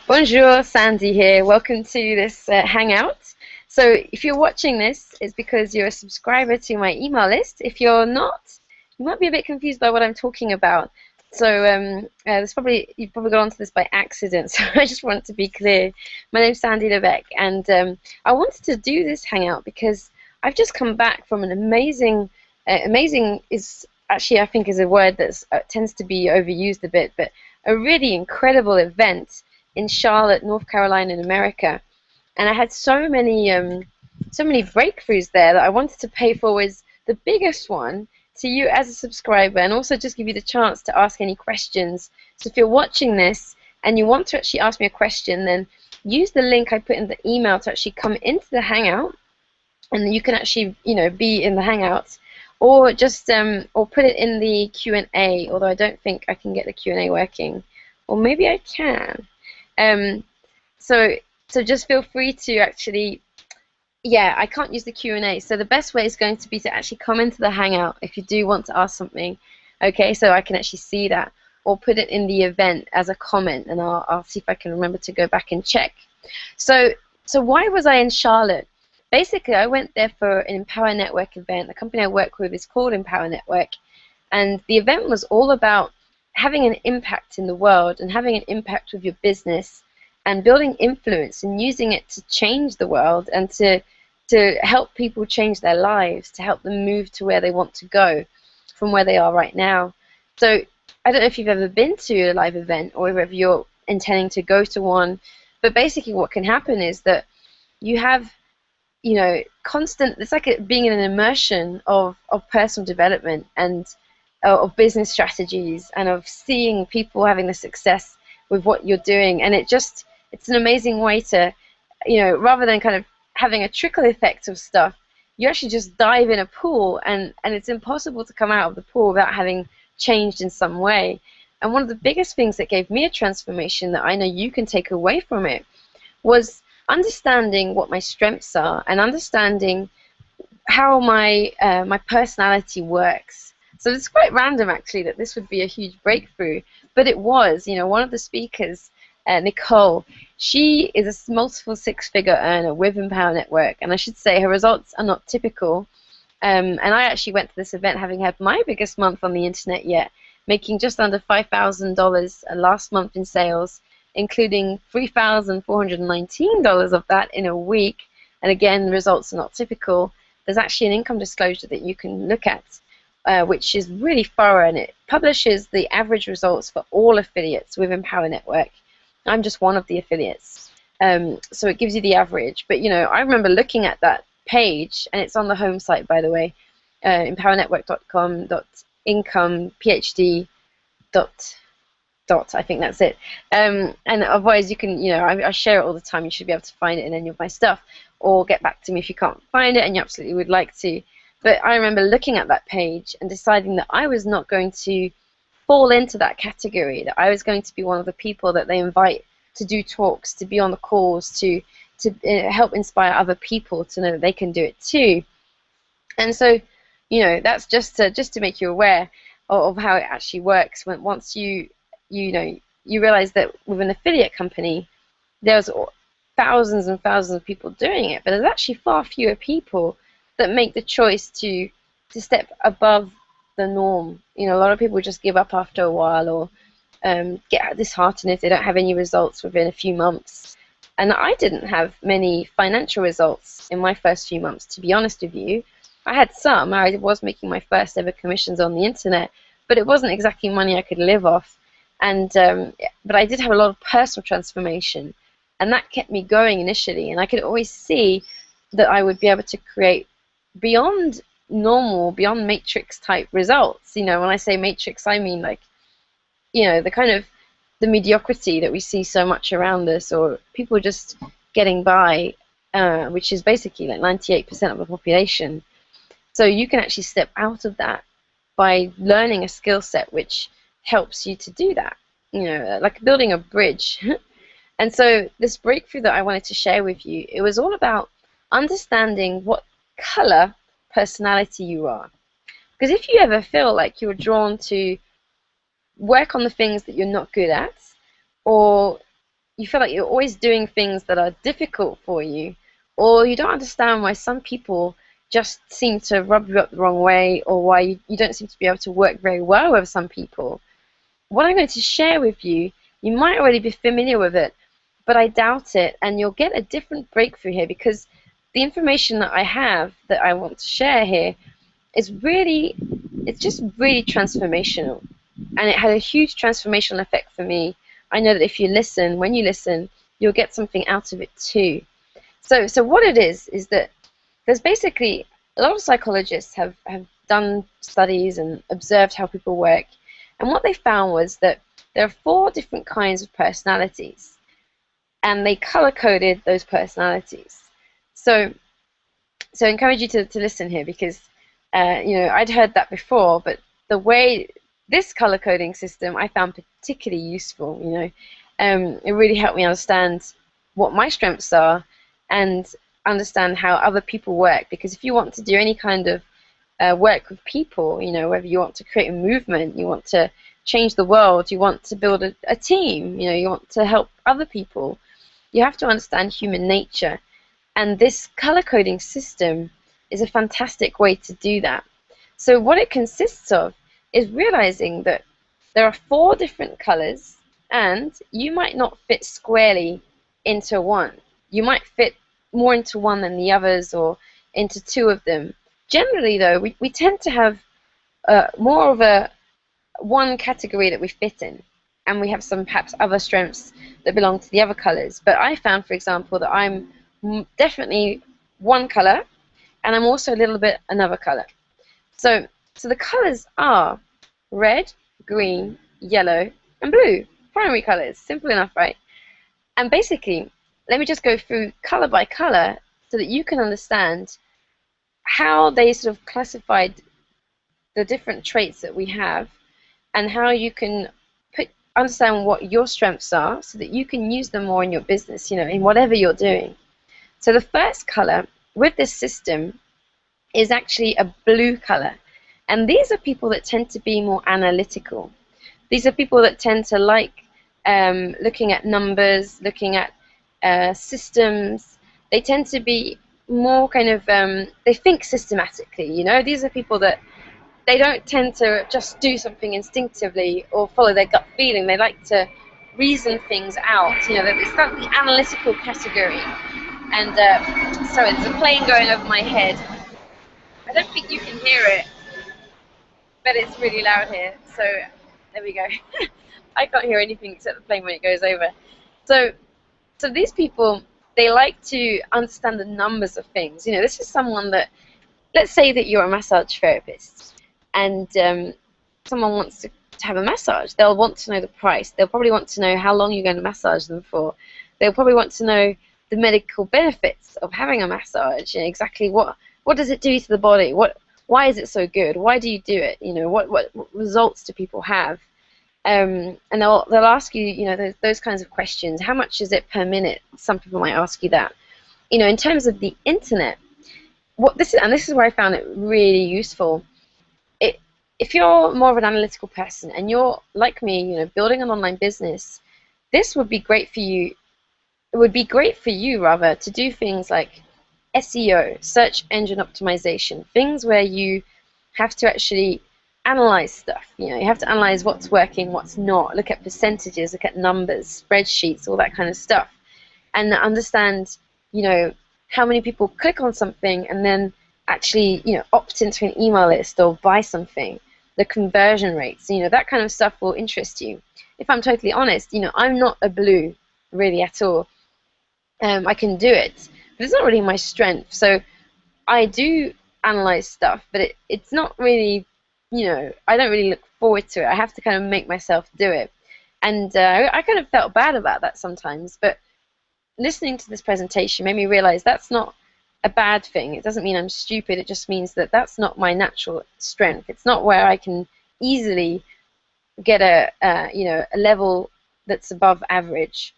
Bonjour, Sandy here. Welcome to this Hangout. So if you're watching this, it's because you're a subscriber to my email list. If you're not, you might be a bit confused by what I'm talking about. So you've probably got onto this by accident. So I just want to be clear. My name's Sandy Lebec, and I wanted to do this Hangout because I've just come back from an amazing. Amazing is actually, I think, is a word that tends to be overused a bit, but a really incredible event in Charlotte, North Carolina, in America, and I had so many breakthroughs there that I wanted to pay forward the biggest one to you as a subscriber, and also just give you the chance to ask any questions. So if you're watching this and you want to actually ask me a question, then use the link I put in the email to actually come into the Hangout, and you can actually, be in the Hangout, or just or put it in the Q&A. Although I don't think I can get the Q&A working, or maybe I can. Um, so just feel free to actually, yeah, I can't use the Q&A. So the best way is going to be to actually come into the Hangout if you do want to ask something, okay? So I can actually see that, or put it in the event as a comment, and I'll see if I can remember to go back and check. So why was I in Charlotte? Basically, I went there for an Empower Network event. The company I work with is called Empower Network, and the event was all about having an impact in the world and having an impact with your business and building influence and using it to change the world and to help people change their lives, to help them move to where they want to go from where they are right now. So I don't know if you've ever been to a live event or if you're intending to go to one, but basically what can happen is that you have, constant, it's like being in an immersion of personal development and of business strategies and of seeing people having the success with what you're doing. And it's an amazing way to, rather than kind of having a trickle effect of stuff, you actually just dive in a pool, and it's impossible to come out of the pool without having changed in some way. And one of the biggest things that gave me a transformation that I know you can take away from it was understanding what my strengths are and understanding how my personality works. So it's quite random, actually, that this would be a huge breakthrough, but it was. One of the speakers, Nicole, she is a multiple six-figure earner with Empower Network, and I should say her results are not typical. And I actually went to this event having had my biggest month on the internet yet, making just under $5,000 last month in sales, including $3,419 of that in a week. And again, the results are not typical. There's actually an income disclosure that you can look at, which is really thorough, and it publishes the average results for all affiliates with Empower Network. I'm just one of the affiliates, so it gives you the average. But I remember looking at that page, and it's on the home site, by the way, empowernetwork.com.income.phd. I think that's it. And otherwise, you can, I share it all the time. You should be able to find it in any of my stuff, or get back to me if you can't find it and you absolutely would like to. But I remember looking at that page and deciding that I was not going to fall into that category, that I was going to be one of the people that they invite to do talks, to be on the calls, to help inspire other people to know that they can do it too. And so, that's just to make you aware of how it actually works. Once you realize that with an affiliate company, there's thousands and thousands of people doing it, but there's actually far fewer people that make the choice to step above the norm. A lot of people just give up after a while, or get disheartened if they don't have any results within a few months. And I didn't have many financial results in my first few months, to be honest with you. I had some. I was making my first ever commissions on the internet, but it wasn't exactly money I could live off. And but I did have a lot of personal transformation, and that kept me going initially. And I could always see that I would be able to create beyond normal, beyond matrix type results. When I say matrix, I mean like, the kind of the mediocrity that we see so much around us, or people just getting by, which is basically like 98% of the population. So you can actually step out of that by learning a skill set which helps you to do that, like building a bridge. And so this breakthrough that I wanted to share with you, it was all about understanding what color personality you are. Because if you ever feel like you're drawn to work on the things that you're not good at, or you feel like you're always doing things that are difficult for you, or you don't understand why some people just seem to rub you up the wrong way, or why you don't seem to be able to work very well with some people, what I'm going to share with you, you might already be familiar with it, but I doubt it, and you'll get a different breakthrough here, because the information that I have that I want to share here is really, it's just really transformational, and it had a huge transformational effect for me. I know that if you listen, when you listen, you'll get something out of it too. So what it is that there's basically a lot of psychologists have done studies and observed how people work, and what they found was that there are 4 different kinds of personalities, and they color-coded those personalities. So I encourage you to listen here, because you know, I'd heard that before, but the way this color coding system I found particularly useful. You know, it really helped me understand what my strengths are and understand how other people work. Because if you want to do any kind of work with people, you know, whether you want to create a movement, you want to change the world, you want to build a team, you know, you want to help other people, you have to understand human nature. And this color coding system is a fantastic way to do that. So what it consists of is realizing that there are 4 different colors, and you might not fit squarely into one. You might fit more into one than the others, or into 2 of them. Generally, though, we tend to have more of a one category that we fit in, and we have some perhaps other strengths that belong to the other colors. But I found, for example, that I'm definitely one color, and I'm also a little bit another color. So the colors are red, green, yellow, and blue. Primary colors. Simple enough, right? And basically, let me just go through color by color so that you can understand how they sort of classified the different traits that we have, and how you can understand what your strengths are so that you can use them more in your business, you know, in whatever you're doing. So the first color with this system is actually a blue color. And these are people that tend to be more analytical. These are people that tend to like looking at numbers, looking at systems. They tend to be more kind of, they think systematically, you know. These are people that they don't tend to just do something instinctively or follow their gut feeling. They like to reason things out, you know. It's not the analytical category. And sorry, there's a plane going over my head. I don't think you can hear it, but it's really loud here. So there we go. I can't hear anything except the plane when it goes over. So these people, they like to understand the numbers of things. You know, this is someone that, let's say that you're a massage therapist, and someone wants to have a massage. They'll want to know the price. They'll probably want to know how long you're going to massage them for. They'll probably want to know the medical benefits of having a massage, and exactly what does it do to the body? Why is it so good? Why do you do it? You know, what results do people have? And they'll ask you, you know, those kinds of questions. How much is it per minute? Some people might ask you that. You know, in terms of the internet, this is where I found it really useful. If you're more of an analytical person and you're like me, you know, building an online business, this would be great for you. It would be great for you, rather, to do things like SEO, search engine optimization, things where you have to actually analyze stuff. You know, you have to analyze what's working, what's not, look at percentages, look at numbers, spreadsheets, all that kind of stuff, and understand, you know, how many people click on something and then actually, you know, opt into an email list or buy something, the conversion rates, you know, that kind of stuff will interest you. If I'm totally honest, you know, I'm not a blue really at all. I can do it, but it's not really my strength. So I do analyze stuff, but it's not really, you know, I don't really look forward to it. I have to kind of make myself do it. And I kind of felt bad about that sometimes, but listening to this presentation made me realize that's not a bad thing. It doesn't mean I'm stupid. It just means that that's not my natural strength. It's not where I can easily get you know, a level that's above average.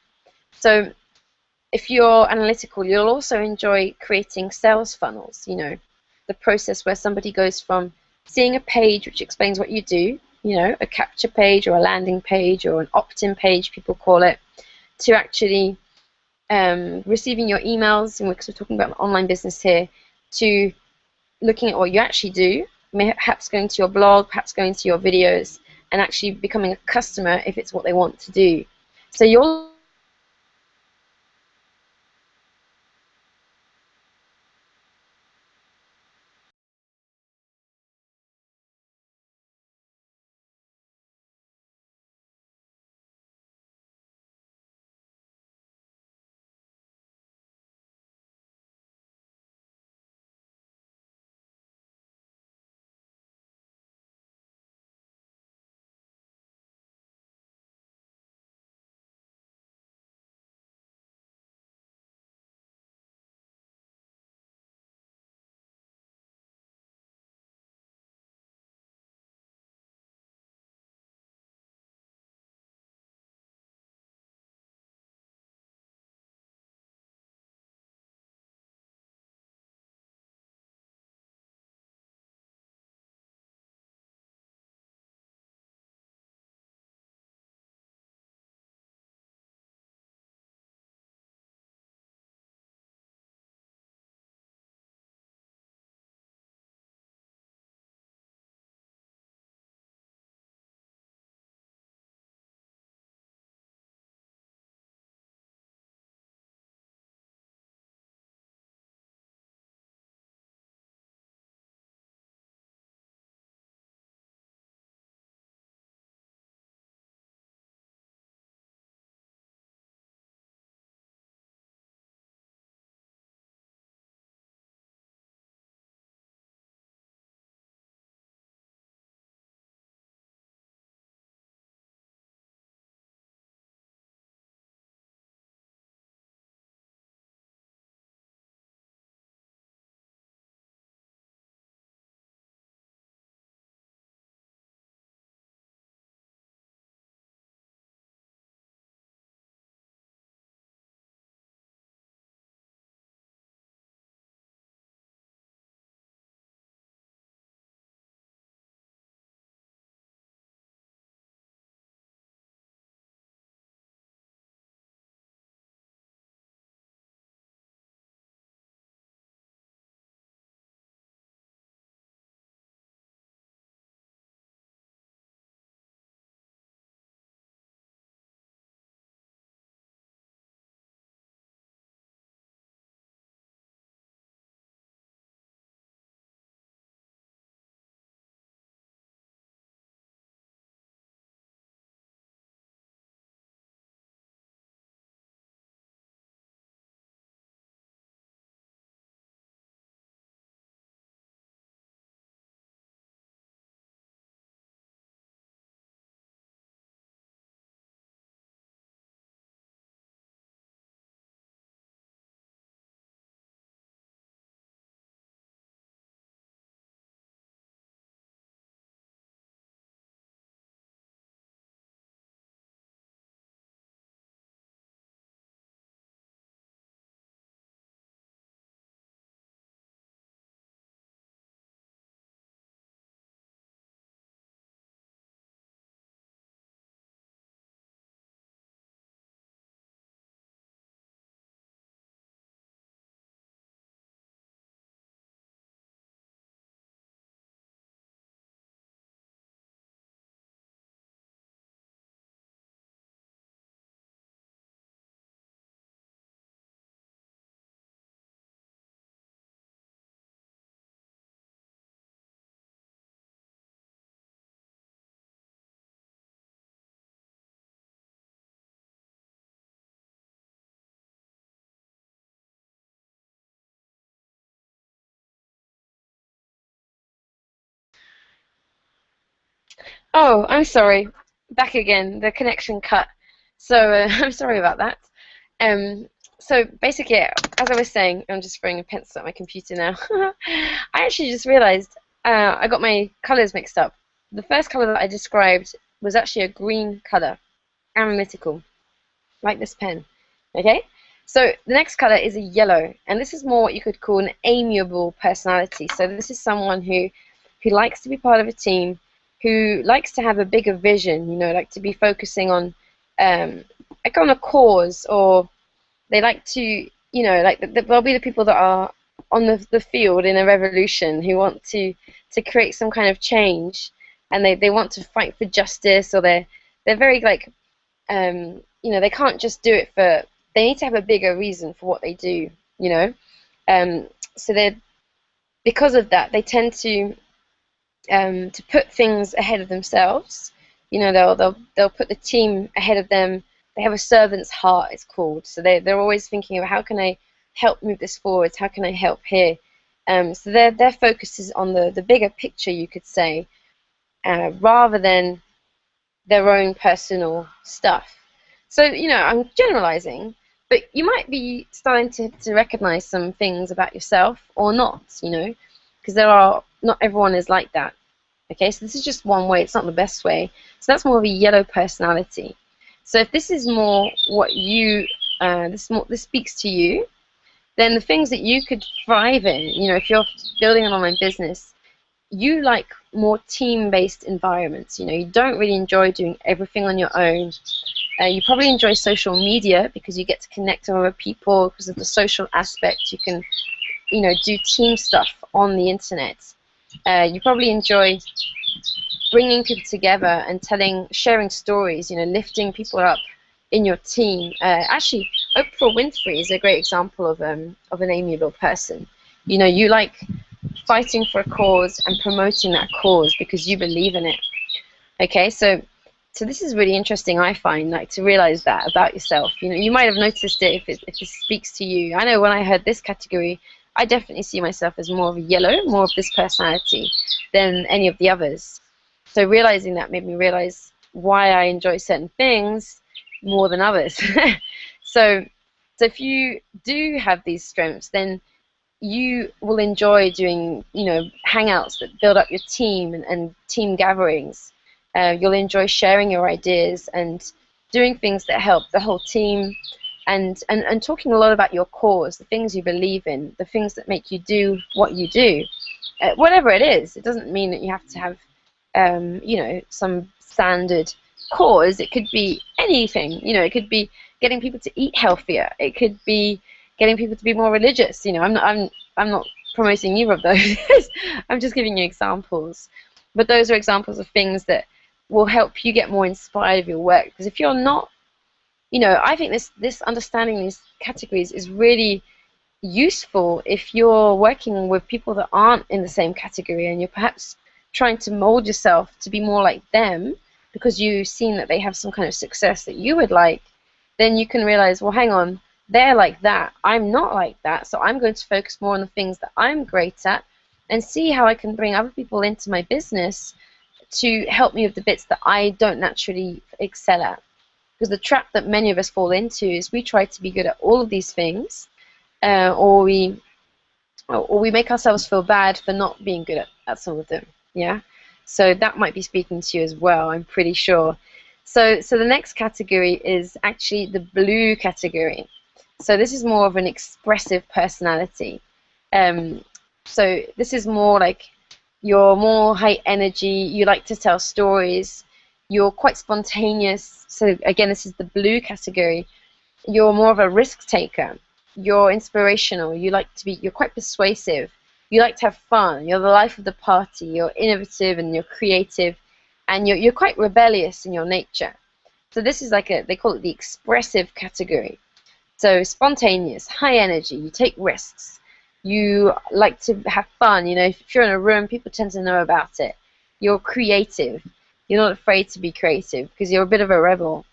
So if you're analytical, you'll also enjoy creating sales funnels, you know, the process where somebody goes from seeing a page which explains what you do, you know, a capture page or a landing page or an opt-in page, people call it, to actually receiving your emails, and because we're talking about online business here, to looking at what you actually do, perhaps going to your blog, perhaps going to your videos, and actually becoming a customer if it's what they want to do. So you're Oh, I'm sorry. Back again. The connection cut. So I'm sorry about that. Um, so basically, as I was saying, I'm just throwing a pencil at my computer now. I actually just realized I got my colors mixed up. The first color that I described was actually a green color, analytical, like this pen. Okay? So the next color is a yellow, and this is more what you could call an amiable personality. So this is someone who likes to be part of a team, who likes to have a bigger vision, like to be focusing on um, like on a cause, or they like to, like there'll be the people that are on the field in a revolution who want to create some kind of change, and they want to fight for justice, or they're very like, they can't just do it for, they need to have a bigger reason for what they do, you know. So they're, because of that, they tend to put things ahead of themselves. They'll put the team ahead of them. They have a servant's heart, it's called. So they're always thinking of, how can I help move this forward? How can I help here? So their focus is on the bigger picture, you could say, rather than their own personal stuff. So, I'm generalizing, but you might be starting to recognize some things about yourself or not, because not everyone is like that. Okay, so this is just one way, it's not the best way. So that's more of a yellow personality. So if this is more what you, this speaks to you, then the things that you could thrive in, if you're building an online business, you like more team-based environments. You don't really enjoy doing everything on your own. You probably enjoy social media because you get to connect with other people because of the social aspect. You can, do team stuff on the internet. You probably enjoy bringing people together and sharing stories, lifting people up in your team. Actually, Oprah Winfrey is a great example of an amiable person. You like fighting for a cause and promoting that cause because you believe in it. Okay, so this is really interesting, I find, like, to realize that about yourself. You might have noticed it if this speaks to you. I know when I heard this category, I definitely see myself as more of a yellow, more of this personality than any of the others. So realizing that made me realize why I enjoy certain things more than others. So if you do have these strengths, then you will enjoy doing, hangouts that build up your team and team gatherings. You'll enjoy sharing your ideas and doing things that help the whole team, and talking a lot about your cause, the things you believe in, the things that make you do what you do. Whatever it is, it doesn't mean that you have to have, some standard cause. It could be anything. It could be getting people to eat healthier. It could be getting people to be more religious. I'm not promoting either of those. I'm just giving you examples. But those are examples of things that will help you get more inspired of your work. Because if you're not, I think this understanding these categories is really useful if you're working with people that aren't in the same category, and you're perhaps trying to mold yourself to be more like them because you've seen that they have some kind of success that you would like. Then you can realize, well, hang on, they're like that, I'm not like that, so I'm going to focus more on the things that I'm great at and see how I can bring other people into my business to help me with the bits that I don't naturally excel at. Because the trap that many of us fall into is we try to be good at all of these things, or we make ourselves feel bad for not being good at some of them. Yeah, so that might be speaking to you as well, I'm pretty sure. So the next category is actually the blue category. So this is more of an expressive personality. So this is more like, you're more high energy, you like to tell stories, you're quite spontaneous. So again, this is the blue category. You're more of a risk taker, you're inspirational, you're quite persuasive, you like to have fun, you're the life of the party, you're innovative and you're creative, and you're quite rebellious in your nature. So this is like they call it the expressive category. So spontaneous, high energy, you take risks, you like to have fun. If you're in a room, people tend to know about it. You're creative, you're not afraid to be creative because you're a bit of a rebel.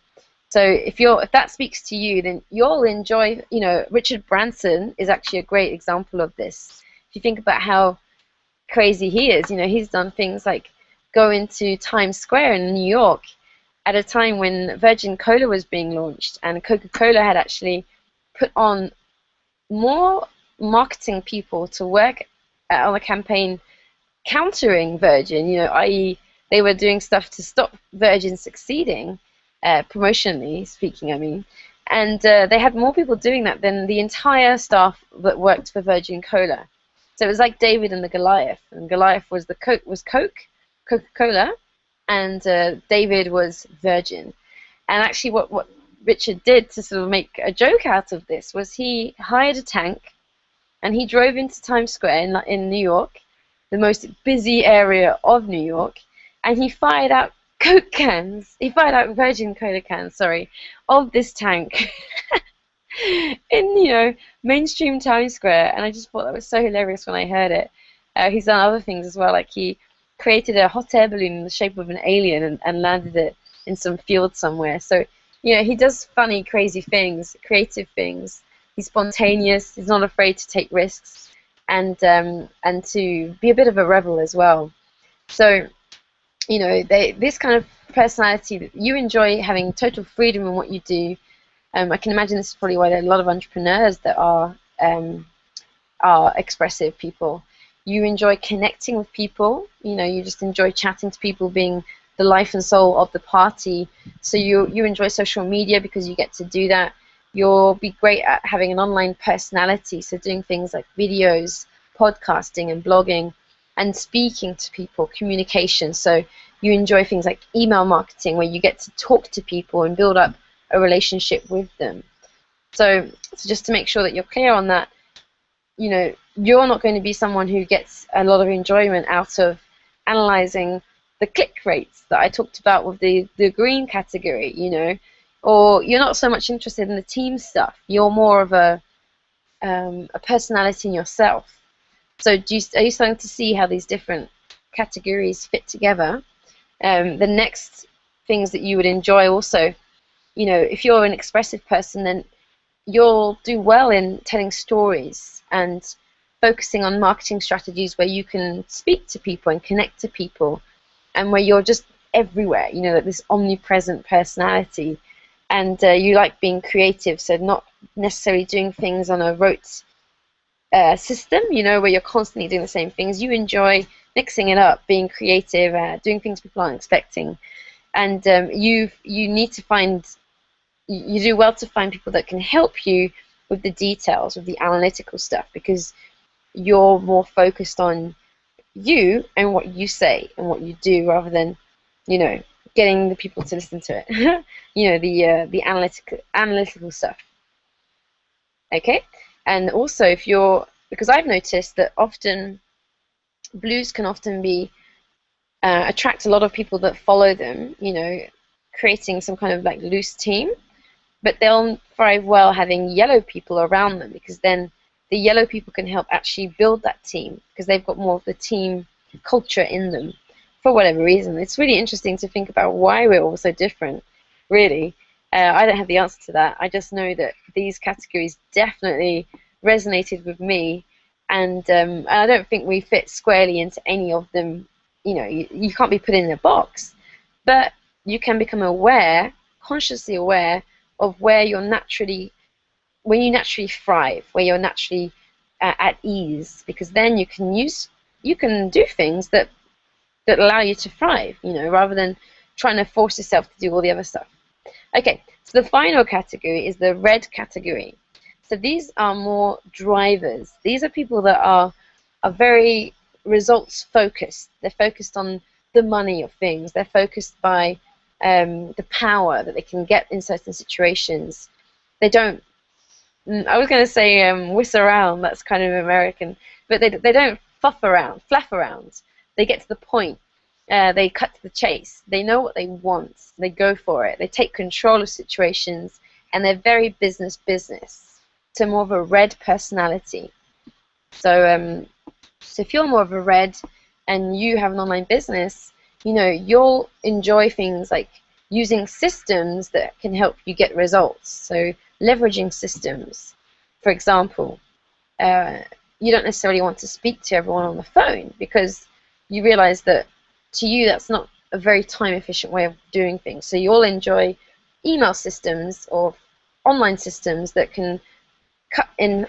So if that speaks to you, then you'll enjoy. Richard Branson is actually a great example of this. If you think about how crazy he is, he's done things like go into Times Square in New York at a time when Virgin Cola was being launched, and Coca-Cola had actually put on more marketing people to work on a campaign countering Virgin, i.e. they were doing stuff to stop Virgin succeeding, promotionally speaking, I mean. And they had more people doing that than the entire staff that worked for Virgin Cola. So it was like David and the Goliath. And Goliath was Coca-Cola, and David was Virgin. And actually what Richard did to sort of make a joke out of this was he hired a tank and he drove into Times Square in New York, the most busy area of New York, and he fired out Coke cans. He fired out Virgin Cola cans, sorry, of this tank in, mainstream Times Square. And I just thought that was so hilarious when I heard it. He's done other things as well, like he created a hot air balloon in the shape of an alien and landed it in some field somewhere. So, he does funny, crazy things, creative things. He's spontaneous. He's not afraid to take risks, and to be a bit of a rebel as well. So, this kind of personality that you enjoy having total freedom in what you do. I can imagine this is probably why there are a lot of entrepreneurs that are expressive people. You enjoy connecting with people. You just enjoy chatting to people, being the life and soul of the party. So you enjoy social media because you get to do that. You'll be great at having an online personality, so doing things like videos, podcasting and blogging, and speaking to people, communication. So you enjoy things like email marketing, where you get to talk to people and build up a relationship with them. So just to make sure that you're clear on that, you're not going to be someone who gets a lot of enjoyment out of analyzing the click rates that I talked about with the green category, or you're not so much interested in the team stuff. You're more of a personality in yourself. So are you starting to see how these different categories fit together? The next things that you would enjoy also, if you're an expressive person, then you'll do well in telling stories and focusing on marketing strategies where you can speak to people and connect to people, and where you're just everywhere, like this omnipresent personality. And you like being creative, so not necessarily doing things on a rote system, where you're constantly doing the same things. You enjoy mixing it up, being creative, doing things people aren't expecting. And you do well to find people that can help you with the details, with the analytical stuff, because you're more focused on you and what you say and what you do, rather than, getting the people to listen to it. The analytical stuff. Okay, and also because I've noticed that often blues can often be attract a lot of people that follow them. Creating some kind of like loose team, but they'll thrive well having yellow people around them, because then the yellow people can help actually build that team, because they've got more of the team culture in them. For whatever reason, it's really interesting to think about why we're all so different, really. I don't have the answer to that. I just know that these categories definitely resonated with me, and I don't think we fit squarely into any of them. You can't be put in a box, but you can become aware, consciously aware, of where you naturally thrive, where you're naturally at ease, because then you can do things that allow you to thrive, rather than trying to force yourself to do all the other stuff. Okay, so the final category is the red category. So these are more drivers. These are people that are very results focused. They're focused on the money of things. They're focused by the power that they can get in certain situations. They don't, I was going to say whiz around, that's kind of American, but they don't fluff around. They get to the point. They cut to the chase. They know what they want. They go for it. They take control of situations, and they're very business. So more of a red personality. So if you're more of a red and you have an online business, you'll enjoy things like using systems that can help you get results. So leveraging systems. For example, you don't necessarily want to speak to everyone on the phone, because you realize that to you that's not a very time efficient way of doing things. So you'll enjoy email systems or online systems that can cut in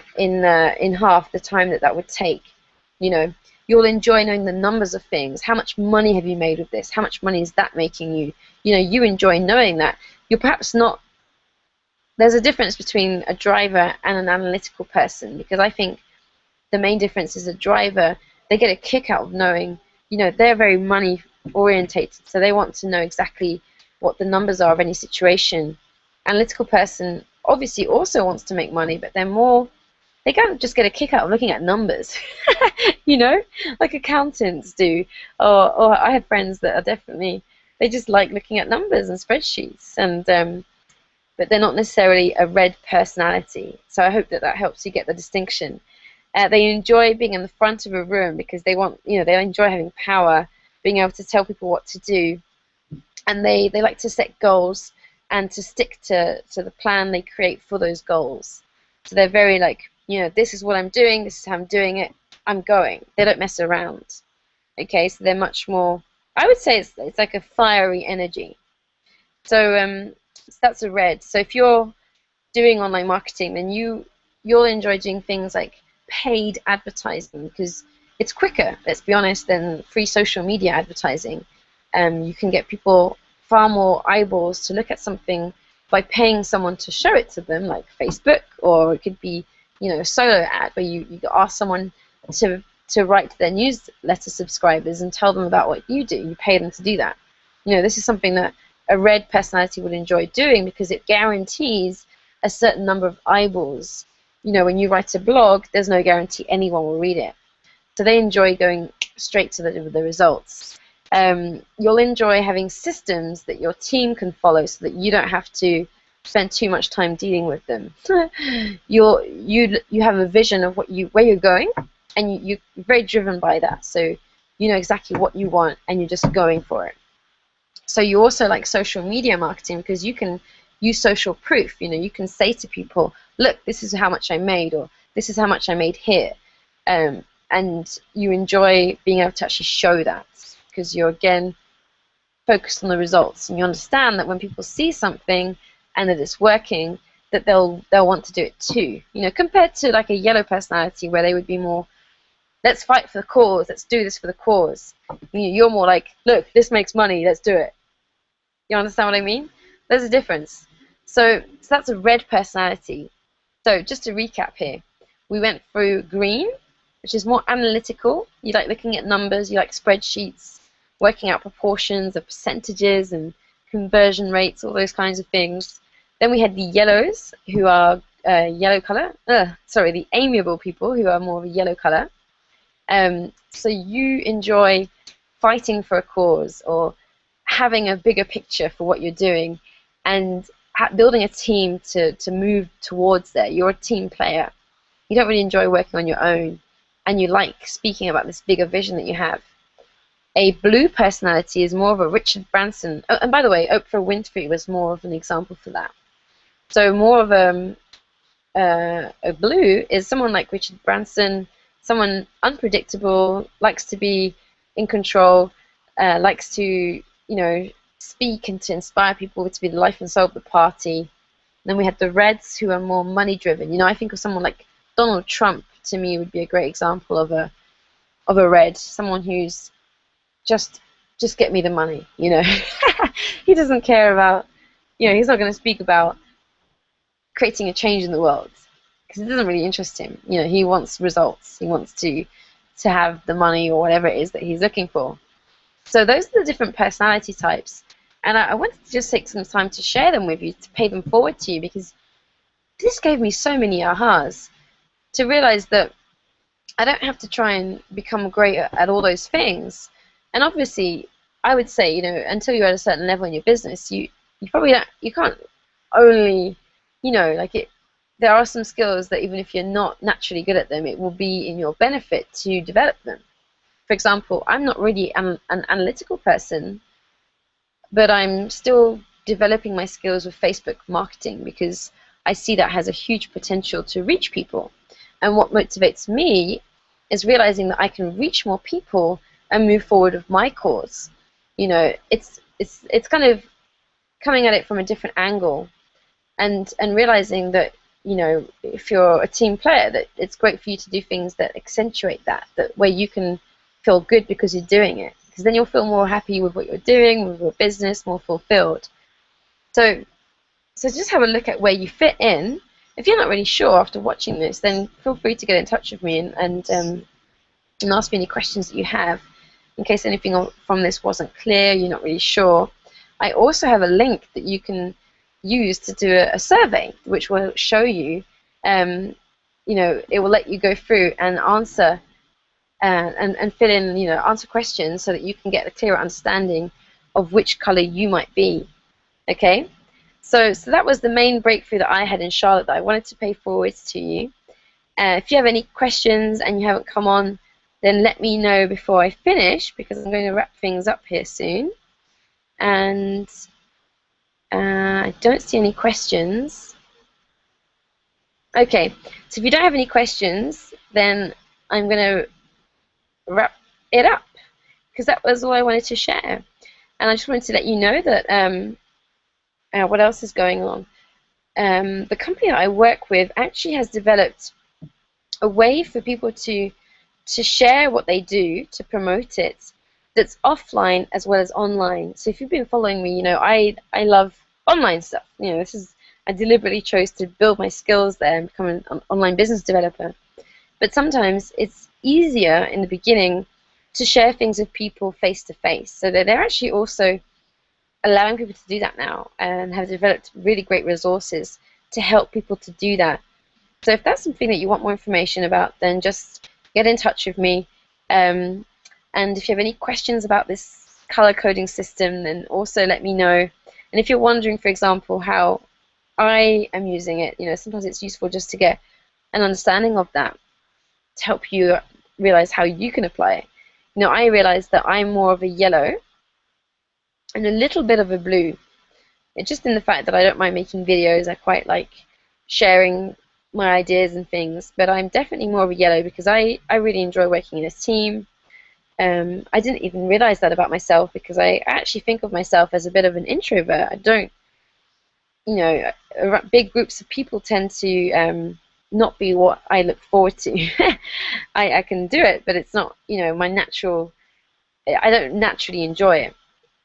half the time that would take. You'll enjoy knowing the numbers of things. How much money have you made with this? How much money is that making you? You enjoy knowing that. You're perhaps not. There's a difference between a driver and an analytical person, because I think the main difference is a driver, they get a kick out of knowing, they're very money orientated, so they want to know exactly what the numbers are of any situation. analytical person obviously also wants to make money, but they can't just get a kick out of looking at numbers, you know, like accountants do. Or I have friends that are definitely, they just like looking at numbers and spreadsheets, and but they're not necessarily a red personality. So I hope that that helps you get the distinction. They enjoy being in the front of a room because they want, you know, they enjoy having power, being able to tell people what to do, and they like to set goals and to stick to the plan they create for those goals. So they're very like, you know, this is what I'm doing, this is how I'm doing it, I'm going. They don't mess around. Okay, so they're much more, I would say it's like a fiery energy. So that's a red. So if you're doing online marketing, then you'll enjoy doing things like paid advertising because it's quicker, let's be honest, than free social media advertising. You can get people far more eyeballs to look at something by paying someone to show it to them, like Facebook, or it could be, you know, a solo ad where you ask someone to write to their newsletter subscribers and tell them about what you do. You pay them to do that. You know, this is something that a red personality would enjoy doing because it guarantees a certain number of eyeballs. You know, when you write a blog, there's no guarantee anyone will read it. So they enjoy going straight to the results. You'll enjoy having systems that your team can follow so that you don't have to spend too much time dealing with them. You have a vision of where you're going, and you're very driven by that. So you know exactly what you want, and you're just going for it. So you also like social media marketing because you can use social proof. You know, you can say to people, look, this is how much I made, or this is how much I made here. And you enjoy being able to actually show that because you're, again, focused on the results. And you understand that when people see something and that it's working, that they'll want to do it too. You know, compared to like a yellow personality where they would be more, let's fight for the cause, let's do this for the cause. You're more like, look, this makes money, let's do it. You understand what I mean? There's a difference. So that's a red personality. So just to recap here, we went through green, which is more analytical. You like looking at numbers, you like spreadsheets, working out proportions of percentages and conversion rates, all those kinds of things. Then we had the yellows, who are yellow color. The amiable people, who are more of a yellow color. So you enjoy fighting for a cause or having a bigger picture for what you're doing and building a team to move towards there. You're a team player. You don't really enjoy working on your own, and you like speaking about this bigger vision that you have. A blue personality is more of a Richard Branson. Oh, and by the way, Oprah Winfrey was more of an example for that. So more of a blue is someone like Richard Branson, someone unpredictable, likes to be in control, likes to, you know, speak and to inspire people to be the life and soul of the party. And then we had the reds, who are more money driven. You know, I think of someone like Donald Trump. To me, would be a great example of a red, someone who's just get me the money. You know, he doesn't care about, you know, he's not going to speak about creating a change in the world because it doesn't really interest him. You know, he wants results. He wants to have the money or whatever it is that he's looking for. So those are the different personality types, and I wanted to just take some time to share them with you, to pay them forward to you, because this gave me so many ahas to realize that I don't have to try and become great at all those things. And obviously, I would say, you know, until you're at a certain level in your business, you probably don't, you can't only, you know, like it. There are some skills that even if you're not naturally good at them, it will be in your benefit to develop them. For example, I'm not really an analytical person, but I'm still developing my skills with Facebook marketing because I see that has a huge potential to reach people. And what motivates me is realizing that I can reach more people and move forward with my cause. You know, it's kind of coming at it from a different angle, and realizing that, you know, if you're a team player, that it's great for you to do things that accentuate that where you can feel good because you're doing it, because then you'll feel more happy with what you're doing, with your business, more fulfilled. So just have a look at where you fit in. If you're not really sure after watching this, then feel free to get in touch with me and ask me any questions that you have, in case anything from this wasn't clear, you're not really sure. I also have a link that you can use to do a survey, which will show you, it will let you go through and answer and fill in, answer questions so that you can get a clearer understanding of which color you might be. Okay, so that was the main breakthrough that I had in Charlotte that I wanted to pay forward to you. If you have any questions and you haven't come on, then let me know before I finish, because I'm going to wrap things up here soon. And I don't see any questions. Okay, so if you don't have any questions, then I'm going to wrap it up, because that was all I wanted to share. And I just wanted to let you know that what else is going on. The company that I work with actually has developed a way for people to share what they do, to promote it, that's offline as well as online. So if you've been following me, I love online stuff. I deliberately chose to build my skills there and become an online business developer. But sometimes it's easier in the beginning to share things with people face to face. So they're actually also allowing people to do that now, and have developed really great resources to help people to do that. So if that's something that you want more information about, then just get in touch with me. And if you have any questions about this color coding system, then also let me know. And if you're wondering, for example, how I am using it, sometimes it's useful just to get an understanding of that, to help you realize how you can apply it. I realize that I'm more of a yellow and a little bit of a blue. It's just in the fact that I don't mind making videos. I quite like sharing my ideas and things, but I'm definitely more of a yellow because I really enjoy working in a team. I didn't even realize that about myself, because I actually think of myself as a bit of an introvert. I don't, big groups of people tend to not be what I look forward to. I can do it, but it's not, my natural, I don't naturally enjoy it.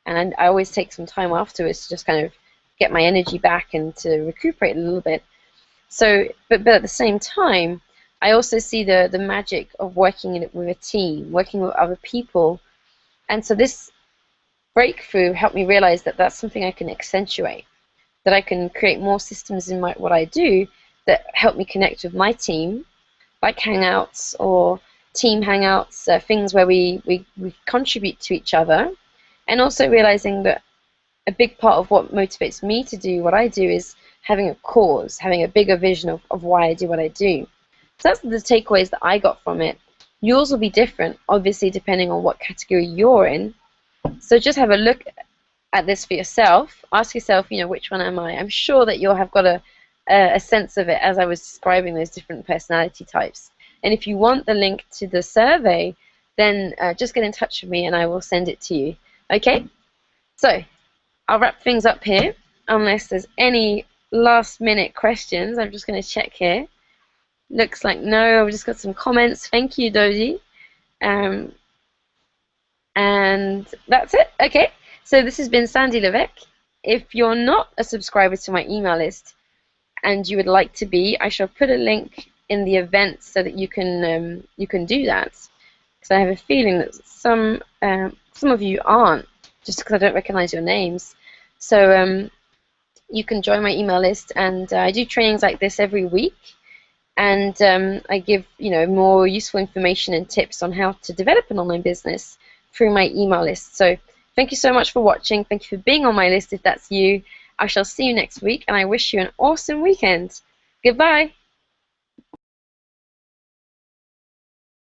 And I always take some time afterwards to just kind of get my energy back and to recuperate a little bit. So, but at the same time, I also see the magic of working with a team, working with other people. And so this breakthrough helped me realize that that's something I can accentuate, that I can create more systems in what I do that help me connect with my team, like Hangouts or team Hangouts, things where we contribute to each other. And also realizing that a big part of what motivates me to do what I do is having a cause, having a bigger vision of why I do what I do. So that's the takeaways that I got from it. Yours will be different, obviously, depending on what category you're in. So just have a look at this for yourself. Ask yourself, which one am I? I'm sure that you'll have got a sense of it as I was describing those different personality types. And if you want the link to the survey, then just get in touch with me and I will send it to you. Okay, so I'll wrap things up here, unless there's any last minute questions. I'm just going to check here. Looks like no, I've just got some comments. Thank you, Doji. And that's it. Okay, so this has been Sandy Levesque. If you're not a subscriber to my email list and you would like to be, I shall put a link in the event so that you can do that. Because I have a feeling that some of you aren't, just because I don't recognize your names. So you can join my email list, and I do trainings like this every week, and I give more useful information and tips on how to develop an online business through my email list. So thank you so much for watching. Thank you for being on my list if that's you. I shall see you next week, and I wish you an awesome weekend. Goodbye.